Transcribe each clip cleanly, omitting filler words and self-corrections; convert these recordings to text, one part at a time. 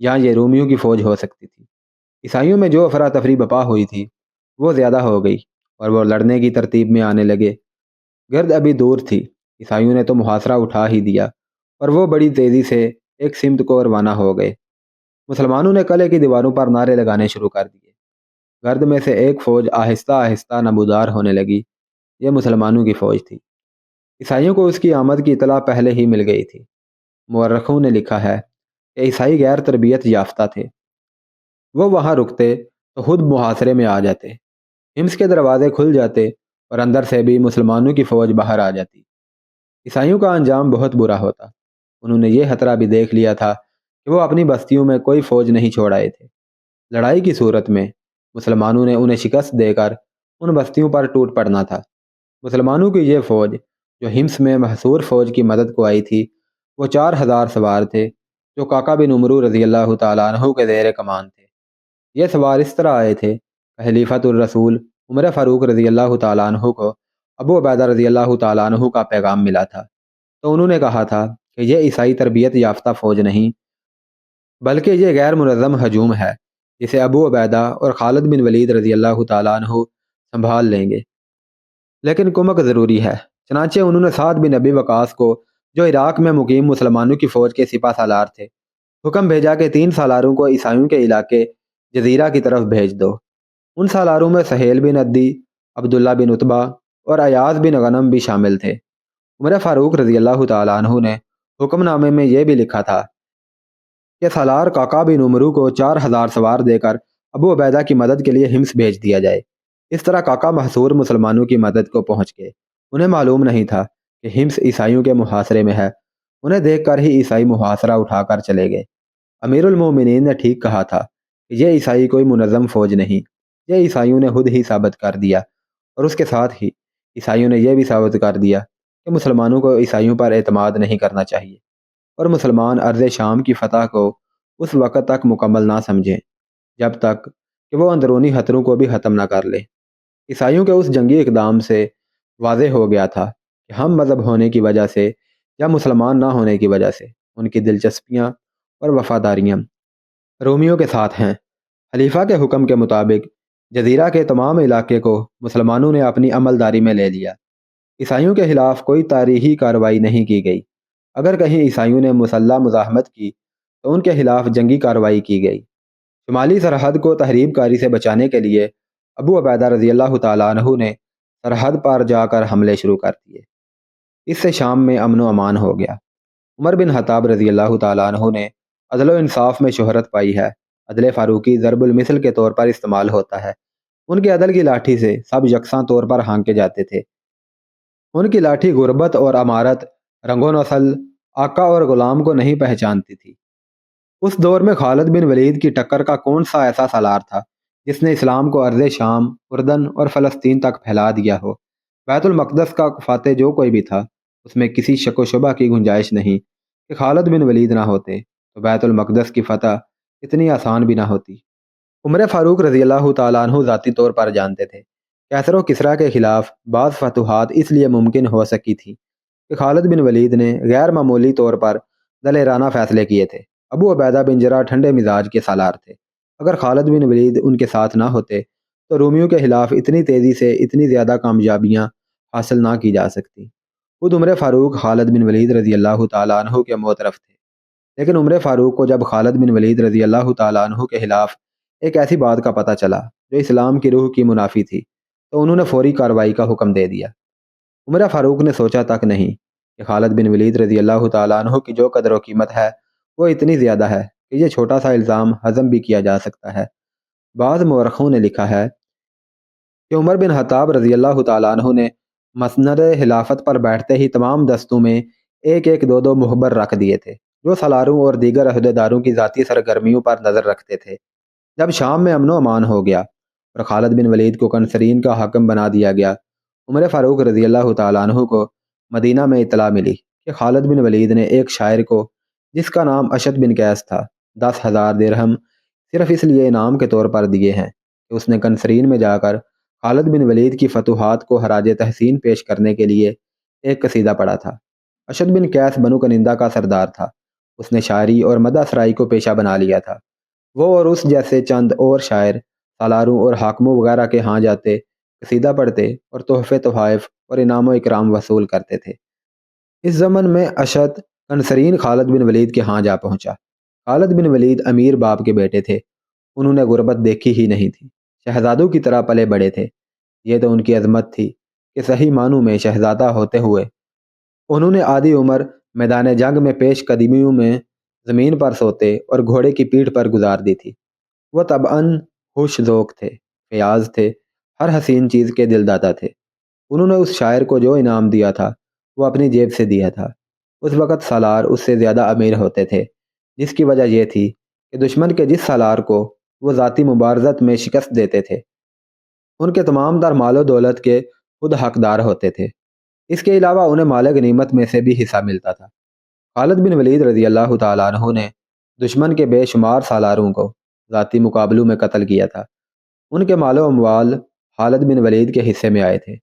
یا یہ رومیوں کی فوج ہو سکتی تھی۔ عیسائیوں میں جو افراتفری بپا ہوئی تھی وہ زیادہ ہو گئی اور وہ لڑنے کی ترتیب میں آنے لگے۔ گرد ابھی دور تھی، عیسائیوں نے تو محاصرہ اٹھا ہی دیا اور وہ بڑی تیزی سے ایک سمت کو روانہ ہو گئے۔ مسلمانوں نے قلعے کی دیواروں پر نعرے لگانے شروع کر دیے۔ گرد میں سے ایک فوج آہستہ آہستہ نمودار ہونے لگی۔ یہ مسلمانوں کی فوج تھی۔ عیسائیوں کو اس کی آمد کی اطلاع پہلے ہی مل گئی تھی۔ مورخوں نے لکھا ہے کہ عیسائی غیر تربیت یافتہ تھے، وہ وہاں رکتے تو خود محاصرے میں آ جاتے، حمص کے دروازے کھل جاتے اور اندر سے بھی مسلمانوں کی فوج باہر آ جاتی۔ عیسائیوں کا انجام بہت برا ہوتا۔ انہوں نے یہ خطرہ بھی دیکھ لیا تھا کہ وہ اپنی بستیوں میں کوئی فوج نہیں چھوڑ آئے تھے۔ لڑائی کی صورت میں مسلمانوں نے انہیں شکست دے کر ان بستیوں پر ٹوٹ پڑنا تھا۔ مسلمانوں کی یہ فوج جو حمص میں محصور فوج کی مدد کو آئی تھی، وہ 4000 سوار تھے جو کاکا بن عمرو رضی اللہ تعالیٰ عنہ کے زیر کمان تھے۔ یہ سوار اس طرح آئے تھے کہ خلیفۃ الرسول عمر فاروق رضی اللہ تعالیٰ عنہ کو ابو عبیدہ رضی اللہ تعالیٰ عنہ کا پیغام ملا تھا، تو انہوں نے کہا تھا کہ یہ عیسائی تربیت یافتہ فوج نہیں بلکہ یہ غیر منظم ہجوم ہے جسے ابو عبیدہ اور خالد بن ولید رضی اللہ تعالیٰ عنہ سنبھال لیں گے، لیکن کمک ضروری ہے۔ چنانچہ انہوں نے سعد بن ابی وقاص کو، جو عراق میں مقیم مسلمانوں کی فوج کے سپہ سالار تھے، حکم بھیجا کہ 3 سالاروں کو عیسائیوں کے علاقے جزیرہ کی طرف بھیج دو۔ ان سالاروں میں سہیل بن عدی، عبداللہ بن عتبہ اور ایاز بن غنم بھی شامل تھے۔ عمر فاروق رضی اللہ تعالیٰ عنہ نے حکم نامے میں یہ بھی لکھا تھا کہ سالار کاکا بن عمرو کو 4000 سوار دے کر ابو عبیدہ کی مدد کے لیے حمص بھیج دیا جائے۔ اس طرح کاکا محصور مسلمانوں کی مدد کو پہنچ گئے۔ انہیں معلوم نہیں تھا کہ حمص عیسائیوں کے محاصرے میں ہے۔ انہیں دیکھ کر ہی عیسائی محاصرہ اٹھا کر چلے گئے۔ امیر المومنین نے ٹھیک کہا تھا کہ یہ عیسائی کوئی منظم فوج نہیں، یہ عیسائیوں نے خود ہی ثابت کر دیا، اور اس کے ساتھ ہی عیسائیوں نے یہ بھی ثابت کر دیا کہ مسلمانوں کو عیسائیوں پر اعتماد نہیں کرنا چاہیے، اور مسلمان ارض شام کی فتح کو اس وقت تک مکمل نہ سمجھیں جب تک کہ وہ اندرونی خطروں کو بھی ختم نہ کر لیں۔ عیسائیوں کے اس جنگی اقدام سے واضح ہو گیا تھا کہ ہم مذہب ہونے کی وجہ سے یا مسلمان نہ ہونے کی وجہ سے ان کی دلچسپیاں اور وفاداریاں رومیوں کے ساتھ ہیں۔ خلیفہ کے حکم کے مطابق جزیرہ کے تمام علاقے کو مسلمانوں نے اپنی عملداری میں لے لیا۔ عیسائیوں کے خلاف کوئی تاریخی کارروائی نہیں کی گئی۔ اگر کہیں عیسائیوں نے مسلح مزاحمت کی تو ان کے خلاف جنگی کارروائی کی گئی۔ شمالی سرحد کو تحریب کاری سے بچانے کے لیے ابو عبیدہ رضی اللہ تعالیٰ عنہ نے سرحد پر جا کر حملے شروع کر دیے۔ اس سے شام میں امن و امان ہو گیا۔ عمر بن خطاب رضی اللہ تعالیٰ عنہ نے عدل و انصاف میں شہرت پائی ہے۔ عدل فاروقی ضرب المثل کے طور پر استعمال ہوتا ہے۔ ان کے عدل کی لاٹھی سے سب یکساں طور پر ہانکے جاتے تھے۔ ان کی لاٹھی غربت اور امارت، رنگ و نسل، آقا اور غلام کو نہیں پہچانتی تھی۔ اس دور میں خالد بن ولید کی ٹکر کا کون سا ایسا سالار تھا جس نے اسلام کو ارض شام، اردن اور فلسطین تک پھیلا دیا ہو؟ بیت المقدس کا فاتح جو کوئی بھی تھا، اس میں کسی شک و شبہ کی گنجائش نہیں کہ خالد بن ولید نہ ہوتے تو بیت المقدس کی فتح اتنی آسان بھی نہ ہوتی۔ عمر فاروق رضی اللہ تعالیٰ عنہ ذاتی طور پر جانتے تھے کیسر و کسریٰ کے خلاف بعض فتوحات اس لیے ممکن ہو سکی تھی کہ خالد بن ولید نے غیر معمولی طور پر دلیرانہ فیصلے کیے تھے۔ ابو عبیدہ بن جراح ٹھنڈے مزاج کے سالار تھے۔ اگر خالد بن ولید ان کے ساتھ نہ ہوتے تو رومیوں کے خلاف اتنی تیزی سے اتنی زیادہ کامیابیاں حاصل نہ کی جا سکتی۔ خود عمر فاروق خالد بن ولید رضی اللہ تعالیٰ عنہ کے معترف تھے، لیکن عمر فاروق کو جب خالد بن ولید رضی اللہ تعالیٰ عنہ کے خلاف ایک ایسی بات کا پتہ چلا جو اسلام کی روح کی منافی تھی تو انہوں نے فوری کارروائی کا حکم دے دیا۔ عمر فاروق نے سوچا تک نہیں کہ خالد بن ولید رضی اللہ تعالیٰ عنہ کی جو قدر و قیمت ہے وہ اتنی زیادہ ہے کہ یہ چھوٹا سا الزام ہضم بھی کیا جا سکتا ہے۔ بعض مورخوں نے لکھا ہے کہ عمر بن خطاب رضی اللہ تعالیٰ عنہ نے مسند خلافت پر بیٹھتے ہی تمام دستوں میں ایک ایک دو مخبر رکھ دیے تھے جو سالاروں اور دیگر عہدیداروں کی ذاتی سرگرمیوں پر نظر رکھتے تھے۔ جب شام میں امن و امان ہو گیا اور خالد بن ولید کو کنسرین کا حاکم بنا دیا گیا، عمر فاروق رضی اللہ تعالیٰ عنہ کو مدینہ میں اطلاع ملی کہ خالد بن ولید نے ایک شاعر کو جس کا نام اشد بن قیس تھا 10,000 درہم صرف اس لیے انعام کے طور پر دیے ہیں کہ اس نے کنسرین میں جا کر خالد بن ولید کی فتوحات کو خراج تحسین پیش کرنے کے لیے ایک قصیدہ پڑھا تھا۔ اشد بن قیس بنو کنندہ کا سردار تھا اس نے شاعری اور مدح سرائی کو پیشہ بنا لیا تھا۔ وہ اور اس جیسے چند اور شاعر سالاروں اور حاکموں وغیرہ کے ہاں جاتے، قصیدہ پڑھتے اور تحفے تحائف اور انعام و اکرام وصول کرتے تھے۔ اس زمن میں اشد کنسرین خالد بن ولید کے ہاں جا پہنچا۔ خالد بن ولید امیر باپ کے بیٹے تھے۔ انہوں نے غربت دیکھی ہی نہیں تھی، شہزادوں کی طرح پلے بڑے تھے۔ یہ تو ان کی عظمت تھی کہ صحیح معنوں میں شہزادہ ہوتے ہوئے انہوں نے آدھی عمر میدان جنگ میں پیش قدمیوں میں زمین پر سوتے اور گھوڑے کی پیٹھ پر گزار دی تھی۔ وہ طبعاً خوش ذوق تھے، فیاض تھے، ہر حسین چیز کے دل داتا تھے۔ انہوں نے اس شاعر کو جو انعام دیا تھا وہ اپنی جیب سے دیا تھا۔ اس وقت سالار اس سے زیادہ امیر ہوتے تھے، جس کی وجہ یہ تھی کہ دشمن کے جس سالار کو وہ ذاتی مبارزت میں شکست دیتے تھے ان کے تمام تر مال و دولت کے خود حقدار ہوتے تھے۔ اس کے علاوہ انہیں مال غنیمت میں سے بھی حصہ ملتا تھا۔ خالد بن ولید رضی اللہ تعالیٰ عنہ نے دشمن کے بے شمار سالاروں کو ذاتی مقابلوں میں قتل کیا تھا۔ ان کے مال و اموال خالد بن ولید کے حصے میں آئے تھے۔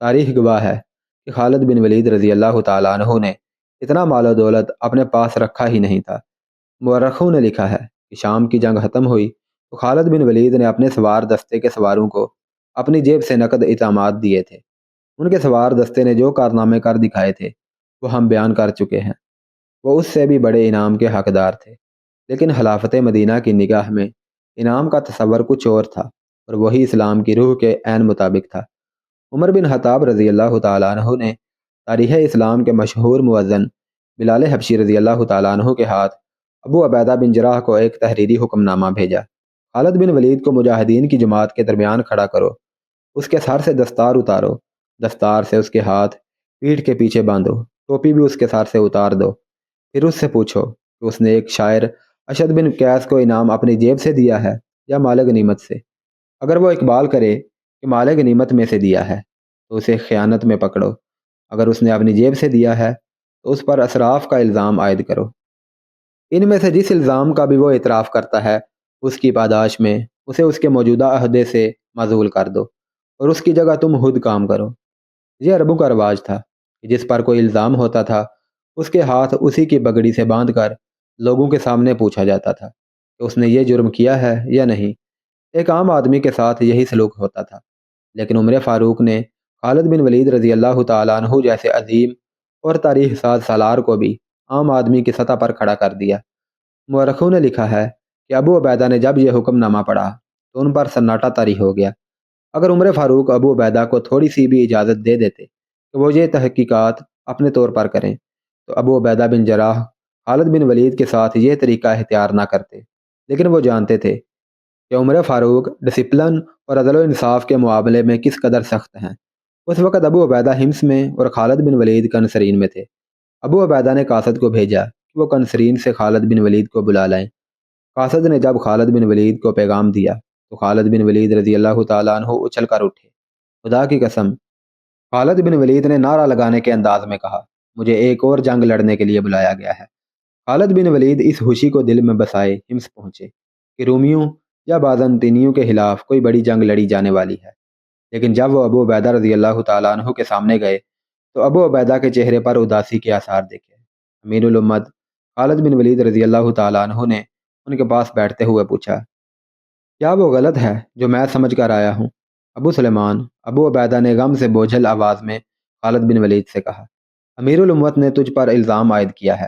تاریخ گواہ ہے کہ خالد بن ولید رضی اللہ تعالیٰ عنہ نے اتنا مال و دولت اپنے پاس رکھا ہی نہیں تھا۔ مورخوں نے لکھا ہے کہ شام کی جنگ ختم ہوئی تو خالد بن ولید نے اپنے سوار دستے کے سواروں کو اپنی جیب سے نقد انعامات دیے تھے۔ ان کے سوار دستے نے جو کارنامے کر دکھائے تھے وہ ہم بیان کر چکے ہیں۔ وہ اس سے بھی بڑے انعام کے حقدار تھے، لیکن خلافت مدینہ کی نگاہ میں انعام کا تصور کچھ اور تھا، اور وہی اسلام کی روح کے عین مطابق تھا۔ عمر بن خطاب رضی اللہ تعالیٰ عنہ نے تاریخ اسلام کے مشہور مؤذن بلال حبشی رضی اللہ تعالیٰ عنہ کے ہاتھ ابو عبیدہ بن جراح کو ایک تحریری حکم نامہ بھیجا۔ خالد بن ولید کو مجاہدین کی جماعت کے درمیان کھڑا کرو، اس کے سر سے دستار اتارو، دستار سے اس کے ہاتھ پیٹھ کے پیچھے باندھو، ٹوپی بھی اس کے سر سے اتار دو، پھر اس سے پوچھو کہ اس نے ایک شاعر اشد بن قیس کو انعام اپنی جیب سے دیا ہے یا مال غنیمت سے۔ اگر وہ اقبال کرے کہ مال غنیمت میں سے دیا ہے تو اسے خیانت میں پکڑو، اگر اس نے اپنی جیب سے دیا ہے تو اس پر اسراف کا الزام عائد کرو۔ ان میں سے جس الزام کا بھی وہ اعتراف کرتا ہے اس کی پاداش میں اسے اس کے موجودہ عہدے سے معزول کر دو اور اس کی جگہ تم خود کام کرو۔ یہ عربوں کا رواج تھا کہ جس پر کوئی الزام ہوتا تھا اس کے ہاتھ اسی کی بگڑی سے باندھ کر لوگوں کے سامنے پوچھا جاتا تھا کہ اس نے یہ جرم کیا ہے یا نہیں۔ ایک عام آدمی کے ساتھ یہی سلوک ہوتا تھا، لیکن عمر فاروق نے خالد بن ولید رضی اللہ تعالیٰ عنہ جیسے عظیم اور تاریخ ساز سالار کو بھی عام آدمی کی سطح پر کھڑا کر دیا۔ مورخوں نے لکھا ہے کہ ابو عبیدہ نے جب یہ حکم نامہ پڑھا تو ان پر سناٹا طاری ہو گیا۔ اگر عمر فاروق ابو عبیدہ کو تھوڑی سی بھی اجازت دے دیتے کہ وہ یہ تحقیقات اپنے طور پر کریں تو ابو عبیدہ بن جراح خالد بن ولید کے ساتھ یہ طریقہ اختیار نہ کرتے، لیکن وہ جانتے تھے کہ عمر فاروق ڈسپلن اور عدل و انصاف کے معاملے میں کس قدر سخت ہیں۔ اس وقت ابو عبیدہ حمص میں اور خالد بن ولید کنسرین میں تھے۔ ابو عبیدہ نے قاصد کو بھیجا کہ وہ کنسرین سے خالد بن ولید کو بلا لائیں۔ قاصد نے جب خالد بن ولید کو پیغام دیا تو خالد بن ولید رضی اللہ تعالیٰ عنہ اچھل کر اٹھے۔ خدا کی قسم، خالد بن ولید نے نعرہ لگانے کے انداز میں کہا، مجھے ایک اور جنگ لڑنے کے لیے بلایا گیا ہے۔ خالد بن ولید اس خوشی کو دل میں بسائے حمص پہنچے کہ رومیوں یا بازنطینیوں کے خلاف کوئی بڑی جنگ لڑی جانے والی ہے۔ لیکن جب وہ ابو عبیدہ رضی اللہ تعالیٰ عنہ کے سامنے گئے تو ابو عبیدہ کے چہرے پر اداسی کے آثار دیکھے۔ امیر الامت خالد بن ولید رضی اللہ تعالیٰ عنہ نے ان کے پاس بیٹھتے ہوئے پوچھا، کیا وہ غلط ہے جو میں سمجھ کر آیا ہوں؟ ابو سلیمان، ابو عبیدہ نے غم سے بوجھل آواز میں خالد بن ولید سے کہا، امیر الامت نے تجھ پر الزام عائد کیا ہے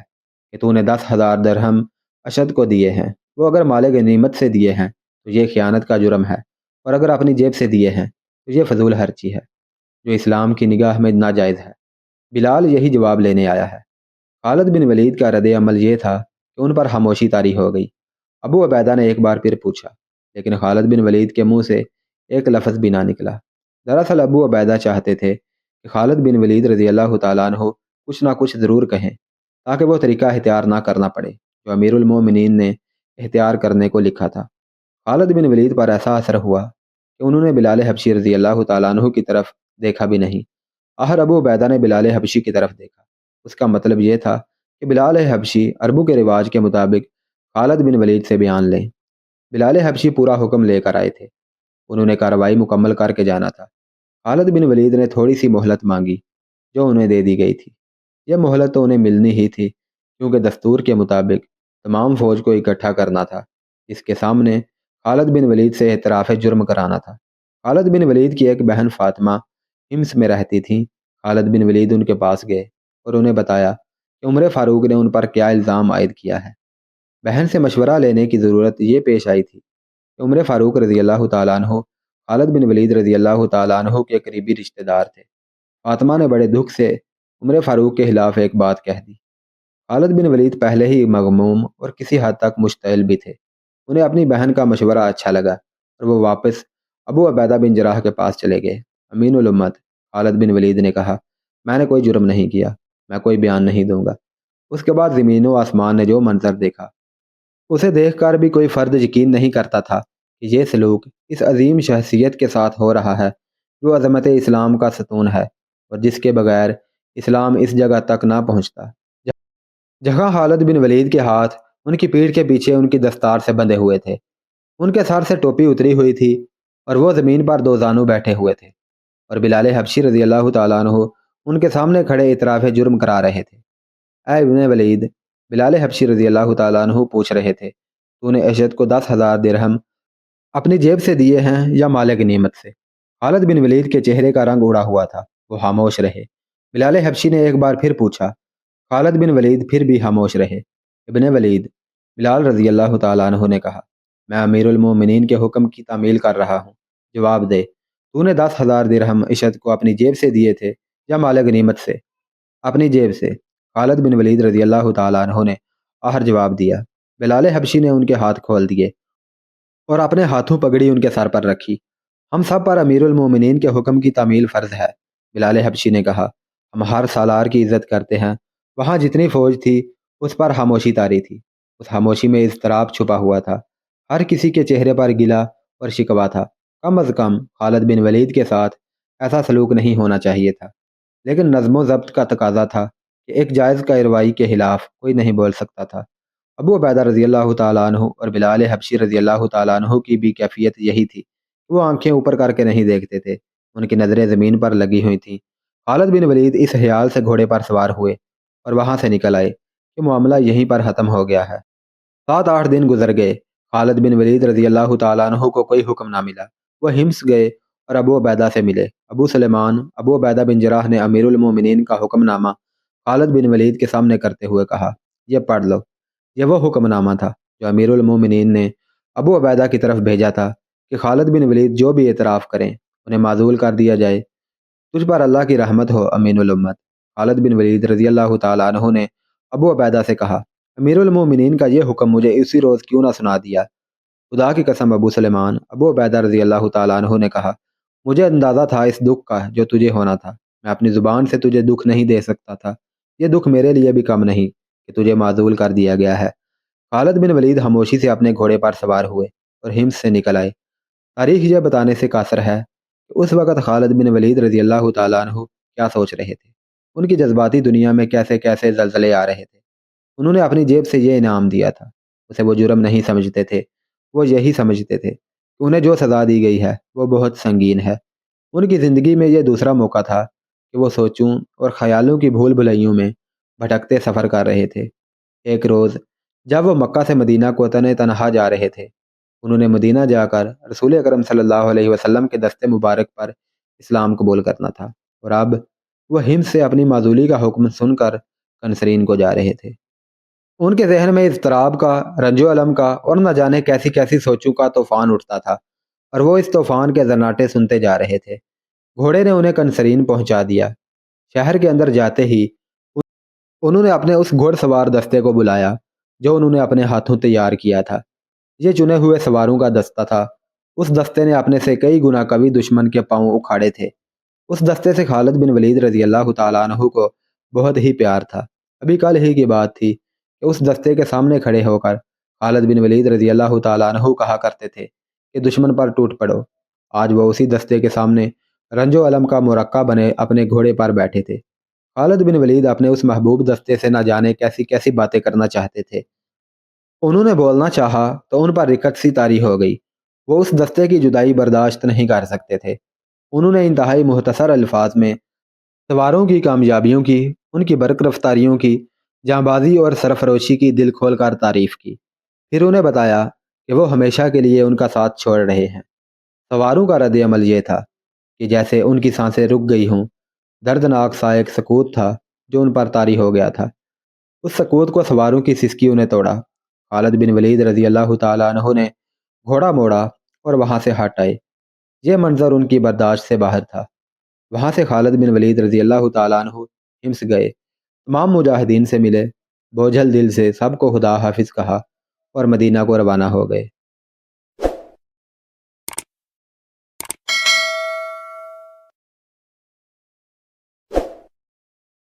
کہ تو نے 10,000 درہم اشد کو دیے ہیں۔ وہ اگر مال غنیمت سے دیے ہیں تو یہ خیانت کا جرم ہے، اور اگر اپنی جیب سے دیے ہیں تو یہ فضول خرچی ہے جو اسلام کی نگاہ میں ناجائز ہے۔ بلال یہی جواب لینے آیا ہے۔ خالد بن ولید کا رد عمل یہ تھا کہ ان پر خاموشی طاری ہو گئی۔ ابو عبیدہ نے ایک بار پھر پوچھا، لیکن خالد بن ولید کے منہ سے ایک لفظ بھی نہ نکلا۔ دراصل ابو عبیدہ چاہتے تھے کہ خالد بن ولید رضی اللہ تعالیٰ عنہ کچھ نہ کچھ ضرور کہیں تاکہ وہ طریقہ اختیار نہ کرنا پڑے جو امیر المومنین نے اختیار کرنے کو لکھا تھا۔ خالد بن ولید پر ایسا اثر ہوا کہ انہوں نے بلال حبشی رضی اللہ تعالیٰ عنہ کی طرف دیکھا بھی نہیں۔ آخر ابو عبیدہ نے بلال حبشی کی طرف دیکھا۔ اس کا مطلب یہ تھا کہ بلال حبشی عربوں کے رواج کے مطابق خالد بن ولید سے بیان لیں۔ بلال حبشی پورا حکم لے کر آئے تھے۔ انہوں نے کارروائی مکمل کر کے جانا تھا۔ خالد بن ولید نے تھوڑی سی مہلت مانگی جو انہیں دے دی گئی تھی۔ یہ مہلت تو انہیں ملنی ہی تھی کیونکہ دستور کے مطابق تمام فوج کو اکٹھا کرنا تھا، اس کے سامنے خالد بن ولید سے اعتراف جرم کرانا تھا۔ خالد بن ولید کی ایک بہن فاطمہ ہمس میں رہتی تھیں۔ خالد بن ولید ان کے پاس گئے اور انہیں بتایا کہ عمر فاروق نے ان پر کیا الزام عائد کیا ہے۔ بہن سے مشورہ لینے کی ضرورت یہ پیش آئی تھی کہ عمر فاروق رضی اللہ تعالیٰ عنہ خالد بن ولید رضی اللہ تعالیٰ عنہ کے قریبی رشتہ دار تھے۔ فاطمہ نے بڑے دکھ سے عمر فاروق کے خلاف ایک بات کہہ دی۔ خالد بن ولید پہلے ہی مغموم اور کسی حد تک مشتعل بھی تھے۔ انہیں اپنی بہن کا مشورہ اچھا لگا اور وہ واپس ابو عبیدہ بن جراح کے پاس چلے گئے۔ امین الامت خالد بن ولید نے کہا، میں نے کوئی جرم نہیں کیا، میں کوئی بیان نہیں دوں گا۔ اس کے بعد زمین و آسمان نے جو منظر دیکھا، اسے دیکھ کر بھی کوئی فرد یقین نہیں کرتا تھا کہ یہ سلوک اس عظیم شخصیت کے ساتھ ہو رہا ہے جو عظمت اسلام کا ستون ہے اور جس کے بغیر اسلام اس جگہ تک نہ پہنچتا۔ جہاں خالد بن ولید کے ہاتھ ان کی پیٹھ کے پیچھے ان کی دستار سے بندھے ہوئے تھے، ان کے سر سے ٹوپی اتری ہوئی تھی اور وہ زمین پر دو زانو بیٹھے ہوئے تھے، اور بلال حبشی رضی اللہ تعالیٰ عنہ ان کے سامنے کھڑے اعتراف جرم کرا رہے تھے۔ اے ابن ولید، بلال حبشی رضی اللہ تعالیٰ عنہ پوچھ رہے تھے، تو نے اشد کو 10,000 درہم اپنی جیب سے دیے ہیں یا مال غنیمت سے؟ خالد بن ولید کے چہرے کا رنگ اڑا ہوا تھا، وہ خاموش رہے۔ بلال حبشی نے ایک بار پھر پوچھا۔ خالد بن ولید پھر بھی خاموش رہے۔ ابن ولید، بلال رضی اللہ تعالیٰ عنہ نے کہا، میں امیر المومنین کے حکم کی تعمیل کر رہا ہوں، جواب دے، تو نے 10,000 درہم اشد کو اپنی جیب سے دیے تھے یا مال غنیمت سے؟ اپنی جیب سے، خالد بن ولید رضی اللہ تعالیٰ عنہ نے آخر جواب دیا۔ بلال حبشی نے ان کے ہاتھ کھول دیے اور اپنے ہاتھوں پگڑی ان کے سر پر رکھی۔ ہم سب پر امیر المومنین کے حکم کی تعمیل فرض ہے، بلال حبشی نے کہا۔ ہم ہر سالار کی عزت کرتے ہیں۔ وہاں جتنی فوج تھی اس پر خاموشی طاری تھی۔ اس خاموشی میں اضطراب چھپا ہوا تھا، ہر کسی کے چہرے پر گلہ اور شکوہ تھا۔ کم از کم خالد بن ولید کے ساتھ ایسا سلوک نہیں ہونا چاہیے تھا، لیکن نظم و ضبط کا تقاضا تھا کہ ایک جائز کارروائی کے خلاف کوئی نہیں بول سکتا تھا۔ ابو عبیدہ رضی اللہ تعالیٰ عنہ اور بلال حبشی رضی اللہ تعالیٰ عنہ کی بھی کیفیت یہی تھی، وہ آنکھیں اوپر کر کے نہیں دیکھتے تھے، ان کی نظریں زمین پر لگی ہوئی تھیں۔ خالد بن ولید اس خیال سے گھوڑے پر سوار ہوئے اور وہاں سے نکل آئے کہ معاملہ یہیں پر ختم ہو گیا ہے۔ 7-8 دن گزر گئے، خالد بن ولید رضی اللہ تعالیٰ عنہ کو کوئی حکم نہ ملا۔ وہ ہمس گئے اور ابو عبیدہ سے ملے۔ ابو سلیمان ابو عبیدہ بن جراح نے امیر المومنین کا حکم نامہ خالد بن ولید کے سامنے کرتے ہوئے کہا، یہ پڑھ لو۔ یہ وہ حکم نامہ تھا جو امیر المومنین نے ابو عبیدہ کی طرف بھیجا تھا کہ خالد بن ولید جو بھی اعتراف کریں انہیں معزول کر دیا جائے۔ تجھ پر اللہ کی رحمت ہو امین الامت۔ خالد بن ولید رضی اللہ تعالیٰ عنہ نے ابو عبیدہ سے کہا، امیر المومنین کا یہ حکم مجھے اسی روز کیوں نہ سنا دیا؟ خدا کی قسم ابو سلیمان ابو عبیدہ رضی اللہ تعالیٰ عنہ نے کہا، مجھے اندازہ تھا اس دکھ کا جو تجھے ہونا تھا، میں اپنی زبان سے تجھے دکھ نہیں دے سکتا تھا، یہ دکھ میرے لیے بھی کم نہیں کہ تجھے معزول کر دیا گیا ہے۔ خالد بن ولید خاموشی سے اپنے گھوڑے پر سوار ہوئے اور ہمس سے نکل آئے۔ تاریخ یہ بتانے سے قاصر ہے کہ اس وقت خالد بن ولید رضی اللہ تعالیٰ عنہ کیا سوچ رہے تھے، ان کی جذباتی دنیا میں کیسے کیسے زلزلے آ رہے تھے۔ انہوں نے اپنی جیب سے یہ انعام دیا تھا، اسے وہ جرم نہیں سمجھتے تھے، وہ یہی سمجھتے تھے کہ انہیں جو سزا دی گئی ہے وہ بہت سنگین ہے۔ ان کی زندگی میں یہ دوسرا موقع تھا کہ وہ سوچوں اور خیالوں کی بھول بھلائیوں میں بھٹکتے سفر کر رہے تھے۔ ایک روز جب وہ مکہ سے مدینہ کو تنہا جا رہے تھے، انہوں نے مدینہ جا کر رسول اکرم صلی اللہ علیہ وسلم کے دست مبارک پر اسلام قبول کرنا تھا، اور اب وہ ہمس سے اپنی معزولی کا حکم سن کر کنسرین کو جا رہے تھے۔ ان کے ذہن میں اضطراب کا، رنج و الم کا اور نہ جانے کیسی کیسی سوچوں کا طوفان اٹھتا تھا، اور وہ اس طوفان کے زناٹے سنتے جا رہے تھے۔ گھوڑے نے انہیں کنسرین پہنچا دیا۔ شہر کے اندر جاتے ہی انہوں نے اپنے اس گھوڑ سوار دستے کو بلایا جو انہوں نے اپنے ہاتھوں تیار کیا تھا۔ یہ چنے ہوئے سواروں کا دستہ تھا۔ اس دستے نے اپنے سے کئی گنا قوی دشمن کے پاؤں اکھاڑے تھے۔ اس دستے سے خالد بن ولید رضی اللہ تعالیٰ عنہ کو بہت ہی پیار تھا۔ ابھی کل ہی کی بات تھی کہ اس دستے کے سامنے کھڑے ہو کر خالد بن ولید رضی اللہ تعالیٰ عنہ کہا کرتے تھے کہ دشمن پر ٹوٹ پڑو۔ آج وہ اسی دستے کے سامنے رنج و علم کا مرقع بنے اپنے گھوڑے پر بیٹھے تھے۔ خالد بن ولید اپنے اس محبوب دستے سے نہ جانے کیسی کیسی باتیں کرنا چاہتے تھے۔ انہوں نے بولنا چاہا تو ان پر رکت سی طاری ہو گئی۔ وہ اس دستے کی جدائی برداشت نہیں کر سکتے تھے۔ انہوں نے انتہائی مختصر الفاظ میں سواروں کی کامیابیوں کی، ان کی برق رفتاریوں کی جاں بازی اور سرفروشی کی دل کھول کر تعریف کی، پھر انہیں بتایا کہ وہ ہمیشہ کے لیے ان کا ساتھ چھوڑ رہے ہیں۔ سواروں کا رد عمل یہ تھا کہ جیسے ان کی سانسیں رک گئی ہوں، دردناک سا ایک سکوت تھا جو ان پر طاری ہو گیا تھا۔ اس سکوت کو سواروں کی سسکیوں نے توڑا۔ خالد بن ولید رضی اللہ تعالیٰ عنہ نے گھوڑا موڑا اور وہاں سے ہٹ آئے۔ یہ منظر ان کی برداشت سے باہر تھا۔ وہاں سے خالد بن ولید رضی اللہ تعالیٰ عنہ ہمس گئے، تمام مجاہدین سے ملے، بوجھل دل سے سب کو خدا حافظ کہا اور مدینہ کو روانہ ہو گئے۔